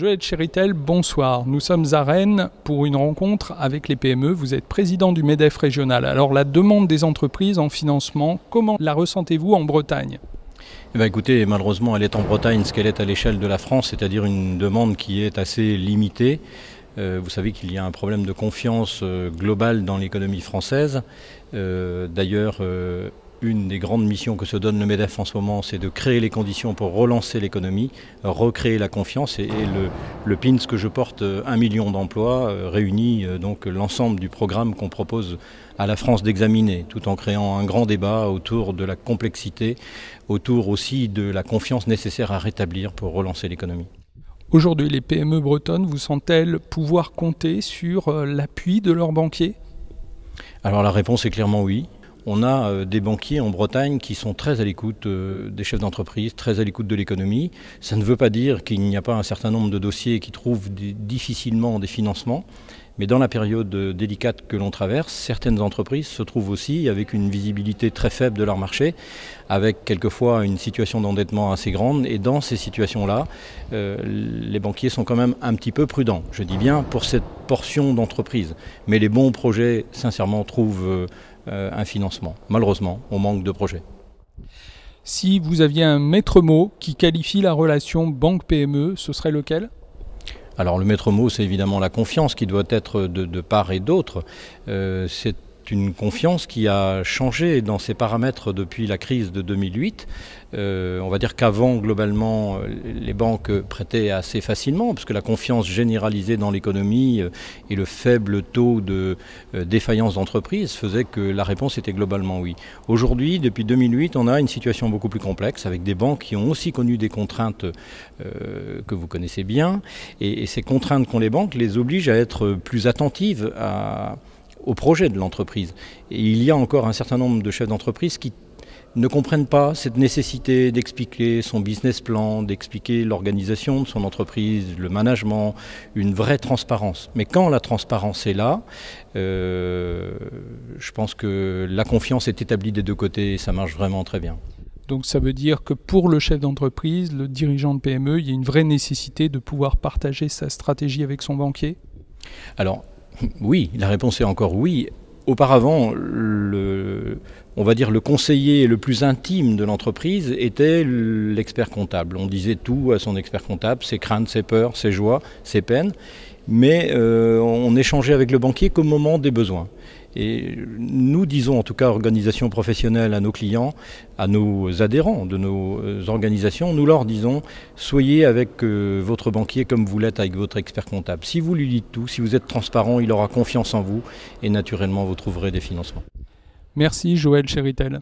Joël Chéritel, bonsoir. Nous sommes à Rennes pour une rencontre avec les PME. Vous êtes président du MEDEF régional. Alors la demande des entreprises en financement, comment la ressentez-vous en Bretagne ? Écoutez, malheureusement elle est en Bretagne ce qu'elle est à l'échelle de la France, c'est-à-dire une demande qui est assez limitée. Vous savez qu'il y a un problème de confiance globale dans l'économie française. D'ailleurs, une des grandes missions que se donne le MEDEF en ce moment, c'est de créer les conditions pour relancer l'économie, recréer la confiance. Et le PINS que je porte, 1 million d'emplois, réunit donc l'ensemble du programme qu'on propose à la France d'examiner, tout en créant un grand débat autour de la complexité, autour aussi de la confiance nécessaire à rétablir pour relancer l'économie. Aujourd'hui, les PME bretonnes vous sentent-elles pouvoir compter sur l'appui de leurs banquiers ? Alors la réponse est clairement oui. On a des banquiers en Bretagne qui sont très à l'écoute des chefs d'entreprise, très à l'écoute de l'économie. Ça ne veut pas dire qu'il n'y a pas un certain nombre de dossiers qui trouvent difficilement des financements. Mais dans la période délicate que l'on traverse, certaines entreprises se trouvent aussi avec une visibilité très faible de leur marché, avec quelquefois une situation d'endettement assez grande. Et dans ces situations-là, les banquiers sont quand même un petit peu prudents. Je dis bien pour cette portion d'entreprise. Mais les bons projets, sincèrement, trouvent un financement. Malheureusement, on manque de projets. Si vous aviez un maître mot qui qualifie la relation banque-PME, ce serait lequel ? Alors le maître mot, c'est évidemment la confiance qui doit être de part et d'autre. C'est une confiance qui a changé dans ses paramètres depuis la crise de 2008. On va dire qu'avant, globalement, les banques prêtaient assez facilement, parce que la confiance généralisée dans l'économie et le faible taux de défaillance d'entreprise faisaient que la réponse était globalement oui. Aujourd'hui, depuis 2008, on a une situation beaucoup plus complexe, avec des banques qui ont aussi connu des contraintes que vous connaissez bien. Et ces contraintes qu'ont les banques les obligent à être plus attentives au projet de l'entreprise. Et il y a encore un certain nombre de chefs d'entreprise qui ne comprennent pas cette nécessité d'expliquer son business plan, d'expliquer l'organisation de son entreprise, le management, une vraie transparence. Mais quand la transparence est là, je pense que la confiance est établie des deux côtés et ça marche vraiment très bien. Donc ça veut dire que pour le chef d'entreprise, le dirigeant de PME, il y a une vraie nécessité de pouvoir partager sa stratégie avec son banquier ? Alors, oui, la réponse est encore oui. Auparavant, on va dire le conseiller le plus intime de l'entreprise était l'expert comptable. On disait tout à son expert comptable, ses craintes, ses peurs, ses joies, ses peines. Mais on échangeait avec le banquier qu'au moment des besoins. Et nous disons, en tout cas, organisation professionnelle à nos clients, à nos adhérents de nos organisations, nous leur disons, soyez avec votre banquier comme vous l'êtes avec votre expert comptable. Si vous lui dites tout, si vous êtes transparent, il aura confiance en vous et naturellement, vous trouverez des financements. Merci Joël Chéritel.